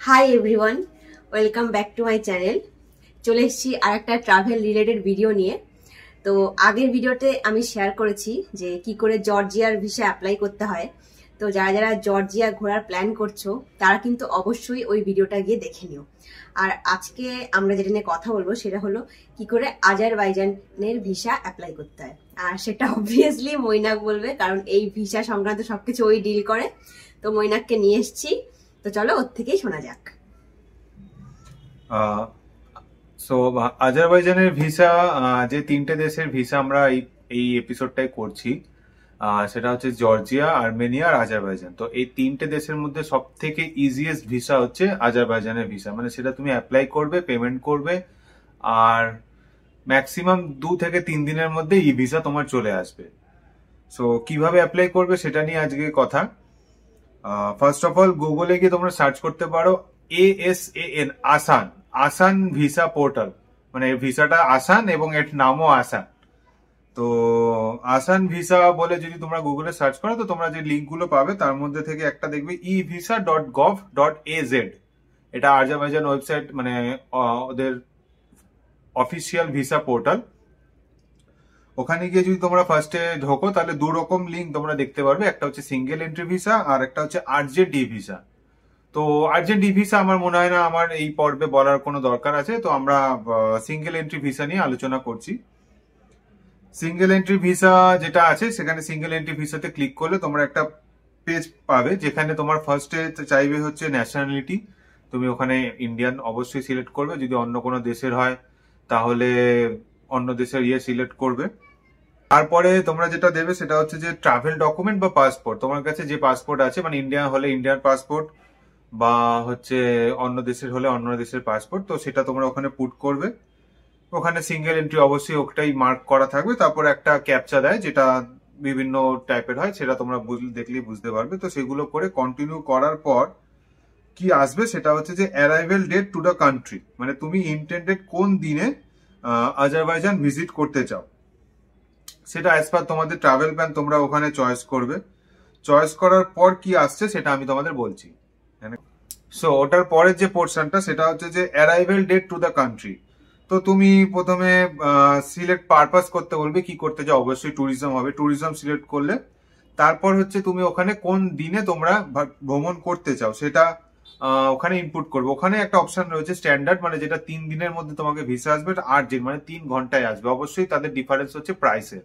Hi everyone, welcome back to my channel. চলে এসেছি আর একটা ট্রাভেল রিলেটেড ভিডিও নিয়ে। তো আগের ভিডিওতে আমি শেয়ার করেছি যে কি করে জর্জিয়ার ভিসা অ্যাপ্লাই করতে হয়। তো যারা যারা জর্জিয়া ঘোরার প্ল্যান করছো তারা কিন্তু অবশ্যই ওই ভিডিওটা গিয়ে দেখে নিও। আর আজকে আমরা যেটা নিয়ে কথা বলবো সেটা হলো কি করে আজারবাইজানের ভিসা অ্যাপ্লাই করতে হয়। আর সেটা অবভিয়াসলি মৈনাক বলবে, কারণ এই ভিসা সংক্রান্ত সবকিছু ওই ডিল করে। তো মৈনাককে নিয়ে এসেছি, তো চলো ওর থেকেই শোনা যাক। সো আজারবাইজানের ভিসা, যে তিনটে দেশের ভিসা আমরা এই এপিসোডটাই করছি, সেটা হচ্ছে জর্জিয়া, আর্মেনিয়া আর আজারবাইজান। তো এই তিনটে দেশের মধ্যে সব থেকে ইজিয়েস্ট ভিসা হচ্ছে আজারবাইজানের ভিসা। মানে সেটা তুমি অ্যাপ্লাই করবে, পেমেন্ট করবে, আর ম্যাক্সিমাম 2 থেকে 3 দিনের মধ্যে এই ভিসা তোমার চলে আসবে। সো কিভাবে অ্যাপ্লাই করবে সেটা নিয়ে আজকে কথা। ফার্স্ট অফ অল গুগলে গিয়ে তোমরা সার্চ করতে পারো ASAN, আসান, আসান ভিসা পোর্টাল। মানে ভিসাটা আসান এবং এর নামও আসান। তো আসান ভিসা বলে যদি তোমরা গুগলে সার্চ করো তো তোমরা যে লিঙ্ক গুলো পাবে তার মধ্যে থেকে একটা দেখবে evisa.gov.az। এটা আজারবাইজান ওয়েবসাইট, মানে ওদের অফিসিয়াল ভিসা পোর্টাল। ওখানে গিয়ে যদি তোমরা ফার্স্টে ঢোকো তাহলে 2 রকম লিঙ্ক তোমরা দেখতে পারবে। একটা হচ্ছে সিঙ্গেল এন্ট্রি ভিসা আর একটা হচ্ছে আর্জেন্ট ই ভিসা। তো আর্জেন্ট ই ভিসা আমার মনে হয় না আমার এই পর্বে বলার কোনো দরকার আছে। তো আমরা সিঙ্গেল এন্ট্রি ভিসা নিয়ে আলোচনা করছি। সিঙ্গেল এন্ট্রি ভিসা যেটা আছে, সেখানে সিঙ্গেল এন্ট্রি ভিসাতে ক্লিক করলে তোমরা একটা পেজ পাবে যেখানে তোমার ফার্স্টে চাইবে হচ্ছে ন্যাশনালিটি। তুমি ওখানে ইন্ডিয়ান অবশ্যই সিলেক্ট করবে। যদি অন্য কোনো দেশের হয় তাহলে অন্য দেশের সিলেক্ট করবে। তারপরে তোমরা যেটা দেবে সেটা হচ্ছে যে ট্রাভেল ডকুমেন্ট বা পাসপোর্ট। তোমার কাছে যে পাসপোর্ট আছে, মানে ইন্ডিয়া হলে ইন্ডিয়ান পাসপোর্ট বা হচ্ছে অন্য দেশের হলে অন্য দেশের পাসপোর্ট, তো সেটা তোমরা ওখানে পুট করবে। ওখানে সিঙ্গেল এন্ট্রি অবশ্যই ওটাই মার্ক করা থাকবে। তারপর একটা ক্যাপচা দেয় যেটা বিভিন্ন টাইপের হয়, সেটা তোমরা দেখলেই বুঝতে পারবে। তো সেগুলো করে কন্টিনিউ করার পর কি আসবে সেটা হচ্ছে যে arrival date to the country, মানে তুমি ইন্টেন্ডেড কোন দিনে আজারবাইজান ভিজিট করতে চাও সেটা অ্যাজ পার তোমাদের ট্রাভেল প্ল্যান তোমরা ওখানে চয়েস করবে। চয়েস করার পর কি আসছে সেটা আমি তোমাদের বলছি। সো ওটার পরের যে পোর্শনটা সেটা হচ্ছে যে arrival date to the country. তো তুমি প্রথমে সিলেক্ট পারপাস করতে বলবে, কি করতে চাও। অবশ্যই ট্যুরিজম হবে, ট্যুরিজম সিলেক্ট করলে তারপর হচ্ছে তুমি ওখানে কোন দিনে তোমরা ভ্রমণ করতে চাও সেটা ওখানে ইনপুট করবে। ওখানে একটা অপশন রয়েছে স্ট্যান্ডার্ড, মানে যেটা 3 দিনের মধ্যে তোমাকে ভিসা আসবে, আর যে মানে 3 ঘন্টায় আসবে। অবশ্যই তাদের ডিফারেন্স হচ্ছে প্রাইসে।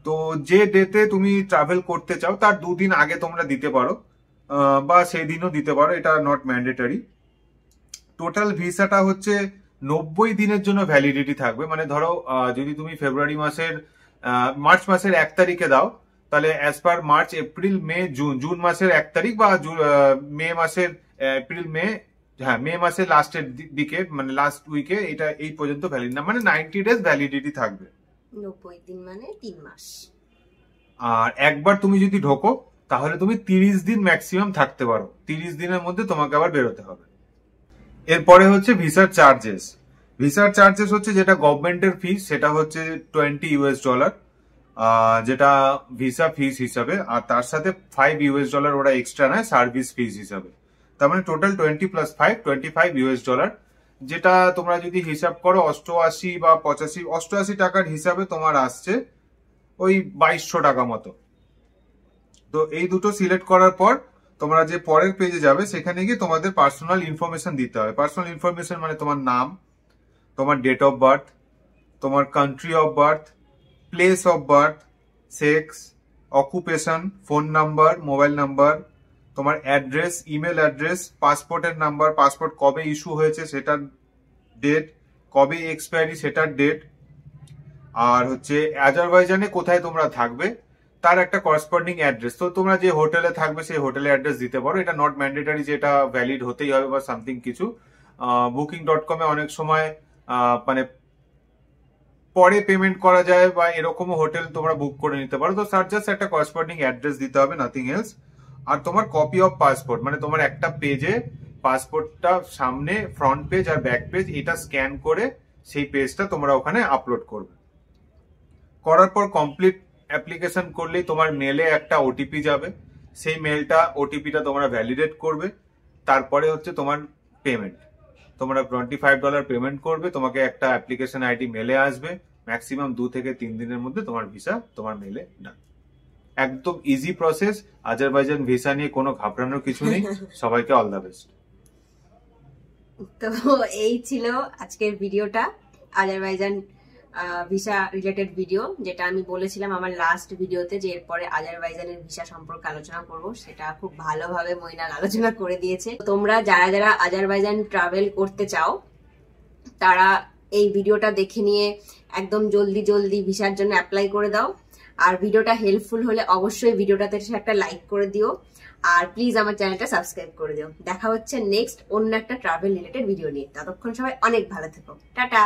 তো যে ডেতে তুমি ট্রাভেল করতে চাও তার 2 দিন আগে তোমরা দিতে পারো, বা সেই দিনও দিতে পারো, এটা নট ম্যান্ডেটরি। টোটাল ভিসাটা হচ্ছে 90 দিনের জন্য ভ্যালিডিটি থাকবে। মানে ধরো যদি তুমি মার্চ মাসের 1 তারিখে দাও, তাহলে অ্যাজ পার মার্চ, এপ্রিল, মে, জুন মাসের 1 তারিখ বা মে মাসের মে মাসের লাস্টের দিকে, মানে লাস্ট উইকে, এটা এই পর্যন্ত ভ্যালিড না, মানে 90 ডেজ ভ্যালিডিটি থাকবে। 90 দিন মানে 3 মাস। আর একবার তুমি যদি ঢোকো তাহলে তুমি 30 দিন ম্যাক্সিমাম থাকতে পারো। 30 দিনের মধ্যে তোমাকে আবার বেরোতে হবে। এরপরে হচ্ছে ভিসার চার্জেস। ভিসার চার্জেস হচ্ছে যেটা গভর্নমেন্টের ফিস, সেটা হচ্ছে $20, যেটা ভিসা ফিস হিসাবে। আর তার সাথে $5 ওরা এক্সট্রা নেয় সার্ভিস ফিস হিসাবে। তার মানে টোটাল 20 + 5, $25, যেটা তোমরা যদি হিসাব করো 88 বা 88 টাকার হিসাবে তোমার আসছে ওই 2200 টাকা মতো। তো এই দুটো সিলেক্ট করার পর তোমরা যে পরের পেজে যাবে সেখানে গিয়ে তোমাদের পার্সোনাল ইনফরমেশন দিতে হবে। পার্সোনাল ইনফরমেশন মানে তোমার নাম, তোমার ডেট অফ বার্থ, তোমার country of birth, place of birth, sex, occupation, phone number, mobile number, তোমার অ্যাড্রেস, ইমেল অ্যাড্রেস, পাসপোর্টের নাম্বার, পাসপোর্ট কবে ইস্যু হয়েছে সেটার ডেট, কবে এক্সপায়ারি সেটার ডেট, আর হচ্ছে আজারবাইজানে কোথায় তোমরা থাকবে তার একটা করসপন্ডিং অ্যাড্রেস। তো তোমরা যে হোটেলে থাকবে সেই হোটেলের অ্যাড্রেস দিতে পারো। এটা নট ম্যান্ডেটরি যে এটা ভ্যালিড হতেই হবে বা সামথিং কিছু। Booking.com-এ অনেক সময় মানে পরে পেমেন্ট করা যায় বা এরকমও হোটেল তোমরা বুক করে নিতে পারো। তো স্যার জাস্ট একটা করসপন্ডিং অ্যাড্রেস দিতে হবে, নাথিং এলস। আর তোমার কপি অফ পাসপোর্ট, মানে তোমার একটা পেজে পাসপোর্টটা সামনে ফ্রন্ট পেজ আর ব্যাক পেজ এটা স্ক্যান করে সেই পেজটা তোমরা ওখানে আপলোড করবে। করার পর কমপ্লিট অ্যাপ্লিকেশন করলেই তোমার মেলে একটা ওটিপি যাবে। সেই মেলটা ওটিপিটা তোমরা ভ্যালিডেট করবে। তারপরে হচ্ছে তোমার পেমেন্ট। তোমরা $25 পেমেন্ট করবে, তোমাকে একটা অ্যাপ্লিকেশন আইডি মেলে আসবে, ম্যাক্সিমাম 2 থেকে 3 দিনের মধ্যে তোমার ভিসা তোমার মেলে ডান। একদম ইজি প্রসেস। আজারবাইজান ভিসা নিয়ে কোনো ঘাবড়ানোর কিছু নেই। সবাইকে অল দ্য বেস্ট। তো এই ছিল আজকের ভিডিওটা, আজারবাইজান ভিসা রিলেটেড ভিডিও, যেটা আমি বলেছিলাম আমার লাস্ট ভিডিওতে যে এরপরে আজারবাইজানের ভিসা সম্পর্কে আলোচনা করব, সেটা খুব ভালোভাবে মইনাল আলোচনা করে দিয়েছে। তোমরা যারা যারা আজারবাইজান ট্রাভেল করতে চাও তারা এই ভিডিওটা দেখে নিয়ে একদম জলদি জলদি ভিসার জন্য অ্যাপ্লাই করে দাও। আর ভিডিওটা হেল্পফুল হলে অবশ্যই ভিডিওটাতে একটা লাইক করে দিও, আর প্লিজ আমার চ্যানেলটা সাবস্ক্রাইব করে দিও। দেখা হচ্ছে নেক্সট অন্য একটা ট্রাভেল রিলেটেড ভিডিও নিয়ে। ততক্ষণ সবাই অনেক ভালো থেকো, টাটা।